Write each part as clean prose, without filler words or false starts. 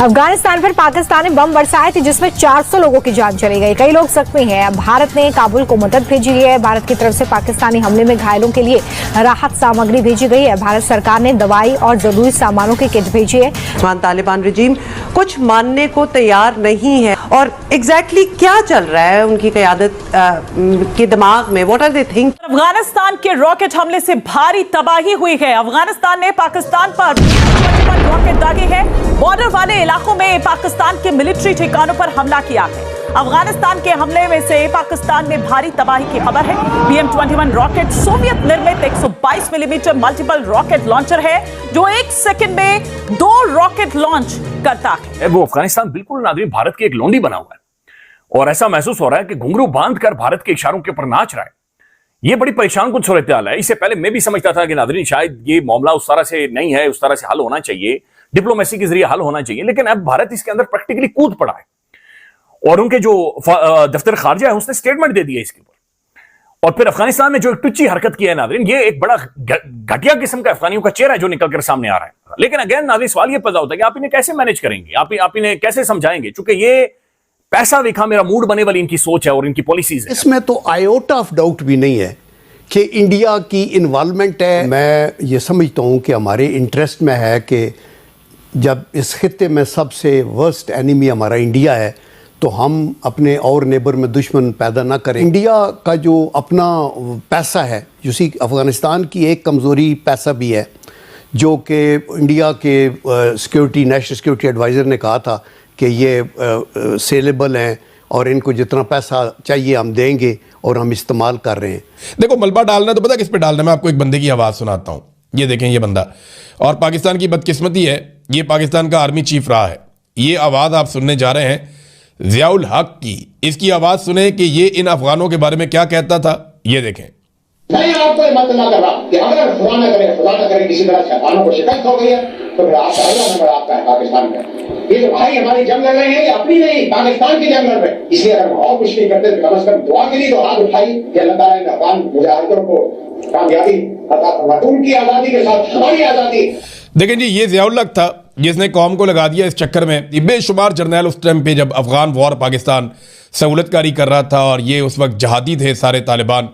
अफगानिस्तान पर पाकिस्तान ने बम बरसाए थे जिसमें 400 लोगों की जान चली गई। कई लोग जख्मी हैं। भारत ने काबुल को मदद भेजी है। भारत की तरफ से पाकिस्तानी हमले में घायलों के लिए राहत सामग्री भेजी गई है। भारत सरकार ने दवाई और जरूरी सामानों की किट भेजी है। तालिबान रिजीम कुछ मानने को तैयार नहीं है और एग्जैक्टली क्या चल रहा है उनकी क़यादत के दिमाग में, what are they think. Afghanistan के रॉकेट हमले से भारी तबाही हुई है। अफगानिस्तान ने पाकिस्तान पर रॉकेट दागे हैं। बॉर्डर वाले इलाकों में पाकिस्तान के मिलिट्री ठिकानों पर हमला किया है। अफगानिस्तान के हमले में से पाकिस्तान में भारी तबाही की खबर है। BM-21 रॉकेट सोवियत निर्मित 122 मिलीमीटर मल्टीपल रॉकेट लॉन्चर है जो 1 सेकंड में 2 रॉकेट लॉन्च करता है। वो अफगानिस्तान बिल्कुल नाज़रीन भारत की एक लोंडी बना हुआ है और ऐसा महसूस हो रहा है कि घुंघरू बांधकर भारत के इशारों के ऊपर नाच रहा है। ये बड़ी परेशान कुछ सूरत हाल है। इससे पहले मैं भी समझता था कि नाज़रीन शायद ये मामला उस तरह से नहीं है, उस तरह से हल होना चाहिए, डिप्लोमेसी के जरिए हल होना चाहिए, लेकिन अब भारत इसके अंदर प्रैक्टिकली कूद पड़ा है और उनके जो दफ्तर खारजा है उसने स्टेटमेंट दे दिया इसके ऊपर। और फिर अफगानिस्तान ने जो एक टुच्ची हरकत की है नाज़रीन, ये एक बड़ा घटिया किस्म का अफगानियों का चेहरा है जो निकल कर सामने आ रहा है। लेकिन अगेन नाज़रीन सवाल ये पैदा होता है कि आप इन्हें कैसे मैनेज करेंगे, आप इन्हें कैसे समझाएंगे, चूंकि ये पैसा देखा मेरा मूड बने वाली इनकी सोच है और इनकी पॉलिसीज है। इसमें तो आयोटा ऑफ डाउट भी नहीं है कि इंडिया की इन्वॉल्वमेंट है। मैं ये समझता हूँ कि हमारे इंटरेस्ट में है कि जब इस खित्ते में सबसे वर्स्ट एनिमी हमारा इंडिया है तो हम अपने और नेबर में दुश्मन पैदा ना करें। इंडिया का जो अपना पैसा है, उसी अफ़गानिस्तान की एक कमज़ोरी पैसा भी है जो कि इंडिया के सिक्योरिटी नेशनल सिक्योरिटी एडवाइज़र ने कहा था कि ये सेलेबल हैं और इनको जितना पैसा चाहिए हम देंगे और हम इस्तेमाल कर रहे हैं। देखो मलबा डालना तो पता किस पे डालना है। मैं आपको एक बंदे की आवाज़ सुनाता हूँ। ये देखें ये बंदा, और पाकिस्तान की बदकिस्मती है ये पाकिस्तान का आर्मी चीफ रहा है। ये आवाज़ आप सुनने जा रहे हैं ज़ियाउल हक की। इसकी आवाज़ सुने कि ये इन अफगानों के बारे में क्या कहता था। ये देखें। मैं आपको मत कर रहा कि अगर खुदा न करे किसी तरह शैतानों को शिकस्त हो गई है तो फिर आपका अगला नंबर आपका है पाकिस्तान में। ये जो भाई हमारी जंग लड़ रहे हैं ये अपनी नहीं पाकिस्तान की जंग लड़ रहे हैं। इसलिए अगर हम और कुछ नहीं करते तो कम से कम दुआ के लिए तो हाथ उठाई कि अल्लाह ताला इन अफगान मुजाहिदों को कामयाबी अता फरमाए, उनकी आज़ादी के साथ हमारी आज़ादी। देखें जी, ये ज़ियाउल हक था जिसने कौम को लगा दिया इस चक्कर में। ये बेशुमार जर्नैल उस टाइम पे जब अफगान वॉर पाकिस्तान सहूलतकारी कर रहा था और ये उस वक्त जहादी थे सारे तालिबान,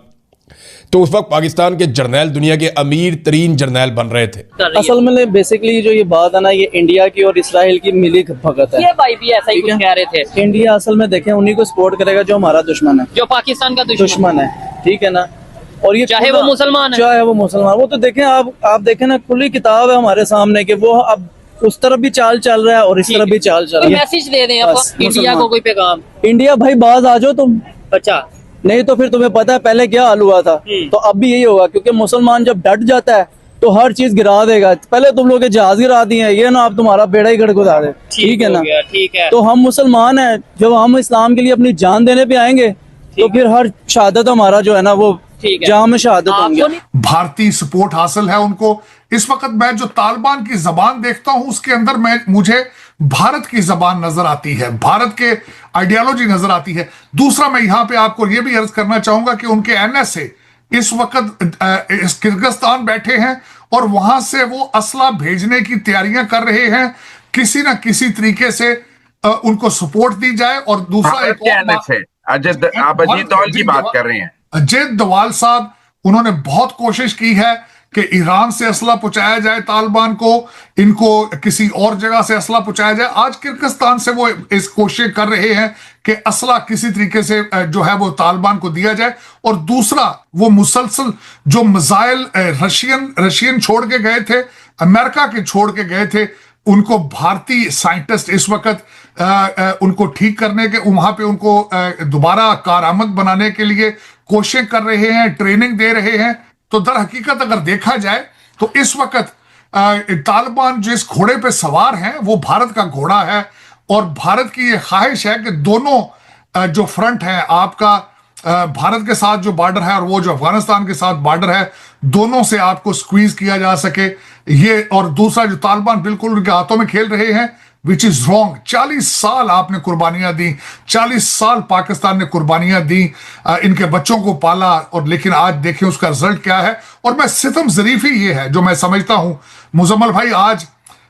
तो उस वक्त पाकिस्तान के जर्नैल दुनिया के अमीर तरीन जर्नैल बन रहे थे। असल में बेसिकली जो ये बात है ना, ये इंडिया की और इसराइल की मिली भगत है। ये भाई भी ऐसा ही कुछ कह रहे थे। इंडिया असल में देखें उन्हीं को सपोर्ट करेगा जो हमारा दुश्मन है, जो पाकिस्तान का दुश्मन है, ठीक है ना। और ये चाहे वो मुसलमान है, चाहे वो मुसलमान, वो तो देखें आप देखें ना, खुली किताब है हमारे सामने कि वो अब उस तरफ भी चाल चल रहा है और इस तरफ भी चाल चल रहा है। मैसेज दे दें आप इंडिया को, कोई पैगाम। इंडिया भाई बाज आ जाओ तुम, अच्छा नहीं तो फिर तुम्हें पता है पहले क्या हाल हुआ था, तो अब भी यही होगा। क्योंकि मुसलमान जब डट जाता है तो हर चीज गिरा देगा। पहले तुम लोग जहाज गिरा दिए हैं, ये ना आप तुम्हारा बेड़ा ही गड़गड़ा दे, ठीक है ना। ठीक है, तो हम मुसलमान हैं, जब हम इस्लाम के लिए अपनी जान देने पे आएंगे तो फिर हर शहादत हमारा जो है ना वो जहाँ में शहादत होंगे। भारतीय सपोर्ट हासिल है उनको। इस वक्त मैं जो तालिबान की जबान देखता हूं उसके अंदर मुझे भारत की जबान नजर आती है, भारत के आइडियोलॉजी नजर आती है। दूसरा मैं यहां पे आपको यह भी अर्ज करना चाहूंगा कि उनके NSA इस वक्त किर्गिस्तान बैठे हैं और वहां से वो असला भेजने की तैयारियां कर रहे हैं। किसी ना किसी तरीके से उनको सपोर्ट दी जाए। और दूसरा एक आप अजीत डोवाल की बात कर रहे हैं। अजीत डोवाल साहब, उन्होंने बहुत कोशिश की है कि ईरान से असला पहुंचाया जाए तालिबान को, इनको किसी और जगह से असला पहुंचाया जाए। आज किर्गिस्तान से वो इस कोशिश कर रहे हैं कि असला किसी तरीके से जो है वो तालिबान को दिया जाए। और दूसरा वो मुसलसल जो मिसाइल रशियन छोड़ के गए थे, अमेरिका के छोड़ के गए थे, उनको भारतीय साइंटिस्ट इस वक्त उनको ठीक करने के, वहां पे उनको दोबारा कारआमद बनाने के लिए कोशिश कर रहे हैं, ट्रेनिंग दे रहे हैं। तो दर हकीकत अगर देखा जाए तो इस वक्त तालिबान जिस घोड़े पे सवार हैं वो भारत का घोड़ा है। और भारत की ये ख्वाहिश है कि दोनों जो फ्रंट है आपका भारत के साथ जो बॉर्डर है और वो जो अफगानिस्तान के साथ बॉर्डर है, दोनों से आपको स्क्वीज किया जा सके ये। और दूसरा जो तालिबान बिल्कुल उनके हाथों में खेल रहे हैं, विच इज रॉन्ग। 40 साल आपने कुर्बानियां दी, 40 साल पाकिस्तान ने कुर्बानियां दी, इनके बच्चों को पाला, और लेकिन आज देखें उसका रिजल्ट क्या है। और मैं सितम ज़रीफ़ी ये है जो मैं समझता हूं मुजम्मल भाई, आज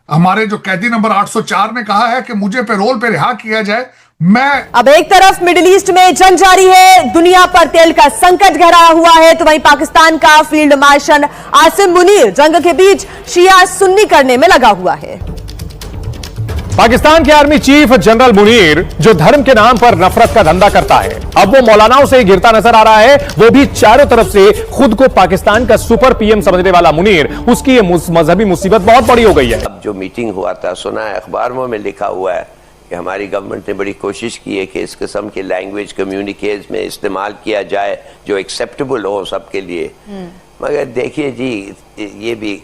हमारे जो कैदी नंबर 804 ने कहा है कि मुझे पैरोल पे रिहा किया जाए। मैं अब एक तरफ मिडिल ईस्ट में जंग जारी है, दुनिया पर तेल का संकट गहराया हुआ है, तो वहीं पाकिस्तान का फील्ड मार्शल आसिम मुनीर जंग के बीच शिया सुन्नी करने में लगा हुआ है। पाकिस्तान के आर्मी चीफ जनरल मुनीर जो धर्म के नाम पर नफरत का धंधा करता है, अब वो मौलानाओं से घिरता नजर आ रहा है। वो भी चारों तरफ से खुद को पाकिस्तान का सुपर पीएम समझने वाला मुनीर, उसकी ये मजहबी मुसीबत बहुत बड़ी हो गई है। अब जो मीटिंग हुआ था, सुना है अखबारों में लिखा हुआ है कि हमारी गवर्नमेंट ने बड़ी कोशिश की है कि इस किस्म की लैंग्वेज कम्युनिकेज में इस्तेमाल किया जाए जो एक्सेप्टेबल हो सबके लिए। मगर देखिए जी, ये भी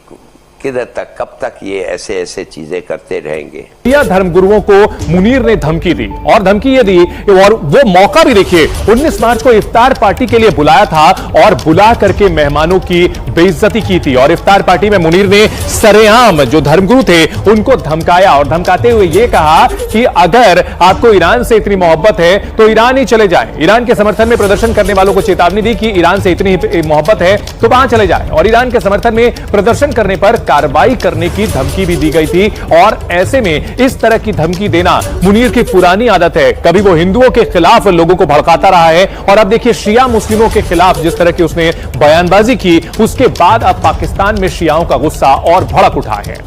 किधर तक, कब तक ये ऐसे चीजें करते रहेंगे। धर्म गुरुओं को मुनीर ने धमकी दी, और धमकी ये दी, और वो मौका भी देखिए, 19 मार्च को इफ्तार पार्टी के लिए बुलाया था और बुला करके मेहमानों की बेइज्जती की थी। और इफ्तार पार्टी में मुनीर ने सरेआम जो धर्मगुरु थे उनको धमकाया, और धमकाते हुए ये कहा कि अगर आपको ईरान से इतनी मोहब्बत है तो ईरान ही चले जाए। ईरान के समर्थन में प्रदर्शन करने वालों को चेतावनी दी कि ईरान से इतनी मोहब्बत है तो वहां चले जाए, और ईरान के समर्थन में प्रदर्शन करने पर कार्रवाई करने की धमकी भी दी गई थी। और ऐसे में इस तरह की धमकी देना मुनीर की पुरानी आदत है। कभी वो हिंदुओं के खिलाफ लोगों को भड़काता रहा है, और अब देखिए शिया मुस्लिमों के खिलाफ जिस तरह की उसने बयानबाजी की, उसके बाद अब पाकिस्तान में शियाओं का गुस्सा और भड़क उठा है।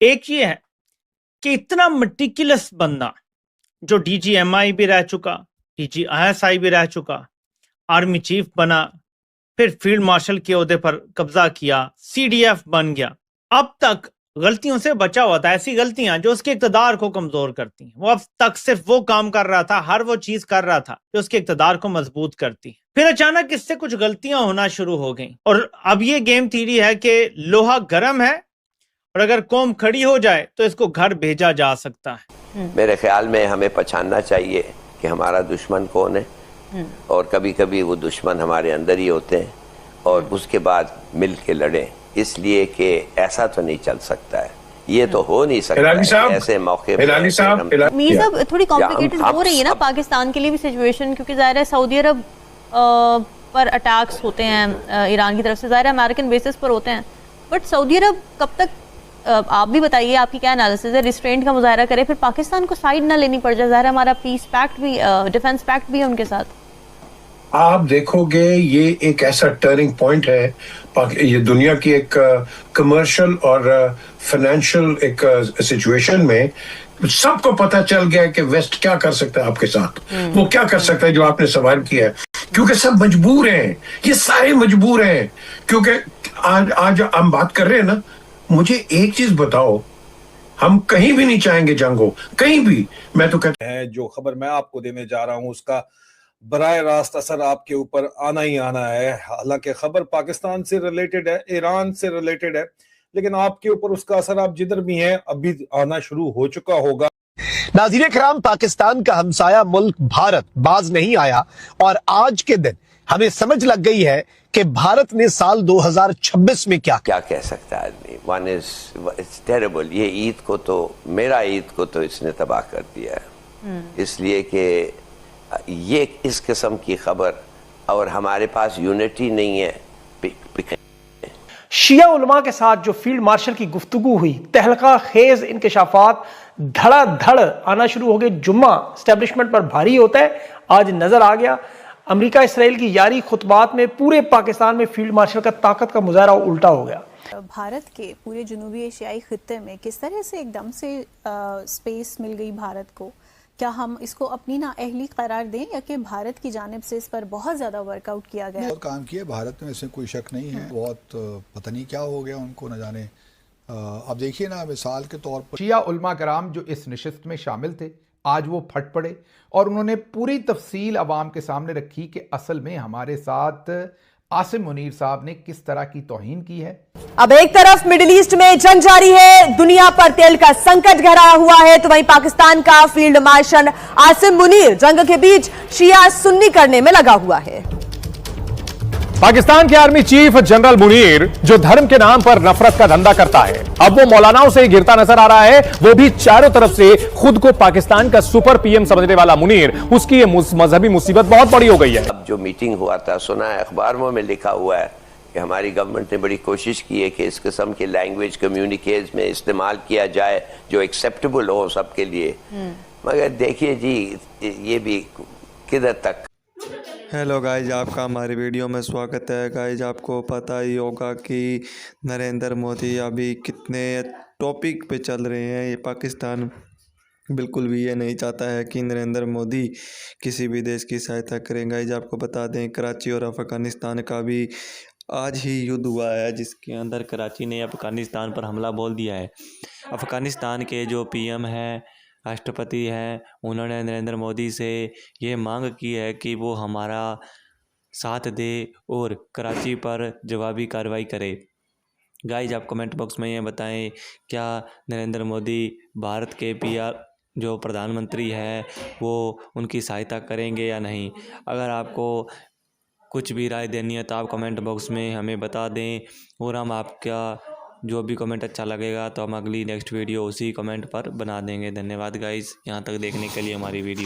एक ये है कि इतना मटिकुलस बंदा जो DGMI भी रह चुका, DGISI भी रह चुका, आर्मी चीफ बना, फिर फील्ड मार्शल के ओहदे पर कब्जा किया, CDF बन गया, अब तक गलतियों से बचा हुआ था। ऐसी गलतियां जो उसके इक़्तिदार को कमजोर करती हैं। वो अब तक सिर्फ वो काम कर रहा था, हर वो चीज कर रहा था जो उसके इक़्तिदार को मजबूत करती है। फिर अचानक इससे कुछ गलतियां होना शुरू हो गई, और अब ये गेम थ्योरी है कि लोहा गर्म है और अगर कौम खड़ी हो जाए तो इसको घर भेजा जा सकता है। मेरे ख्याल में हमें पहचानना चाहिए कि हमारा दुश्मन कौन है, और कभी कभी वो दुश्मन हमारे अंदर ही होते हैं, और उसके बाद मिल के लड़ें, इसलिए कि ऐसा तो नहीं चल सकता है, ये तो हो नहीं सकता है ऐसे मौके पर। मीर साहब, थोड़ी कॉम्प्लिकेटेड हो रही है ना पाकिस्तान के लिए भी सिचुएशन, क्योंकि ज़ाहिर है सऊदी अरब पर अटैक्स होते हैं ईरान की तरफ से, ज़ाहिर है अमेरिकन बेसिस पर होते हैं, बट सऊदी अरब कब तक, आप भी बताइए आपकी क्या एनालिसिस है, रिस्ट्रेंट का मुजाहरा करे, फिर पाकिस्तान को साइड ना लेनी पड़ जाए। ज़ाहिर है हमारा पीस पैक्ट भी, डिफेंस पैक्ट भी है उनके साथ। आप देखोगे ये एक ऐसा टर्निंग पॉइंट है, ये दुनिया की एक कमर्शियल और फाइनेंशियल एक सिचुएशन में सबको पता चल गया है कि वेस्ट क्या कर सकता है आपके साथ, वो क्या कर सकता है जो आपने सवाल किया है, क्योंकि सब मजबूर हैं, ये सारे मजबूर हैं। क्योंकि आज हम बात कर रहे हैं ना, मुझे एक चीज बताओ, हम कहीं भी नहीं चाहेंगे जंग हो, कहीं भी। मैं तो कहता है जो खबर मैं आपको देने जा रहा हूं उसका बराह रास्त असर आपके ऊपर आना ही आना है। हालांकि खबर पाकिस्तान से रिलेटेड है, ईरान से रिलेटेड है, लेकिन आपके ऊपर उसका असर आप जिधर भी हैं अभी आना शुरू हो चुका होगा। नाज़रीन किराम, पाकिस्तान का हमसाया मुल्क भारत बाज नहीं आया, और आज के दिन हमें समझ लग गई है कि भारत ने साल 2026 में क्या कह सकता है आदमी। One is terrible. ये ईद को तो, मेरा ईद को तो इसने तबाह कर दिया है, इसलिए कि ये इस किस्म की खबर, और हमारे पास यूनिटी नहीं है। शिया उलमा के साथ जो फील्ड मार्शल की गुफ्तगू हुई, तहलका खेज इंकशाफात धड़ाधड़ आना शुरू हो गए। जुम्मा एस्टेब्लिशमेंट पर भारी होता है, आज नजर आ गया। अमेरिका इसराइल की यारी खुतबात में पूरे पाकिस्तान में फील्ड मार्शल का ताकत का मुजाहरा उल्टा हो गया। भारत के पूरे जनूबी एशियाई खित्ते में किस तरह से एकदम से स्पेस मिल गई भारत को, क्या हम इसको अपनी नाअहली करार दें, या कि भारत की जानिब से इस पर बहुत ज़्यादा वर्कआउट किया गया? बहुत काम किया भारत में, इसमें कोई शक नहीं है। बहुत पता नहीं क्या हो गया उनको, न जाने। अब देखिए ना, मिसाल के तौर पर शिया उलमा कराम जो इस नशिस्त में शामिल थे, आज वो फट पड़े और उन्होंने पूरी तफसील अवाम के सामने रखी कि असल में हमारे साथ आसिम मुनीर साहब ने किस तरह की तौहीन की है। अब एक तरफ मिडिल ईस्ट में जंग जारी है, दुनिया पर तेल का संकट गहराया हुआ है, तो वहीं पाकिस्तान का फील्ड मार्शल आसिम मुनीर जंग के बीच शिया सुन्नी करने में लगा हुआ है। पाकिस्तान के आर्मी चीफ जनरल मुनीर जो धर्म के नाम पर नफरत का धंधा करता है, अब वो मौलानाओं से घिरता नजर आ रहा है। वो भी चारों तरफ से खुद को पाकिस्तान का सुपर पीएम समझने वाला मुनीर, उसकी ये मजहबी मुसीबत बहुत बड़ी हो गई है। अब जो मीटिंग हुआ था, सुना है अखबारों में लिखा हुआ है कि हमारी गवर्नमेंट ने बड़ी कोशिश की है कि इस किस्म के लैंग्वेज कम्युनिकेज में इस्तेमाल किया जाए जो एक्सेप्टेबल हो सबके लिए। मगर देखिए जी, ये भी किधर तक। हेलो गाइज, आपका हमारी वीडियो में स्वागत है। गाइज, आपको पता ही होगा कि नरेंद्र मोदी अभी कितने टॉपिक पे चल रहे हैं। ये पाकिस्तान बिल्कुल भी ये नहीं चाहता है कि नरेंद्र मोदी किसी भी देश की सहायता करें। गाइज, आपको बता दें, कराची और अफ़गानिस्तान का भी आज ही युद्ध हुआ है, जिसके अंदर कराची ने अफ़गानिस्तान पर हमला बोल दिया है। अफ़गानिस्तान के जो पीएम हैं, राष्ट्रपति हैं, उन्होंने नरेंद्र मोदी से ये मांग की है कि वो हमारा साथ दे और कराची पर जवाबी कार्रवाई करे। गाइज, आप कमेंट बॉक्स में ये बताएं, क्या नरेंद्र मोदी भारत के पीआर जो प्रधानमंत्री हैं वो उनकी सहायता करेंगे या नहीं। अगर आपको कुछ भी राय देनी है तो आप कमेंट बॉक्स में हमें बता दें, और हम आपका जो भी कमेंट अच्छा लगेगा तो हम अगली नेक्स्ट वीडियो उसी कमेंट पर बना देंगे। धन्यवाद गाइस, यहाँ तक देखने के लिए हमारी वीडियो।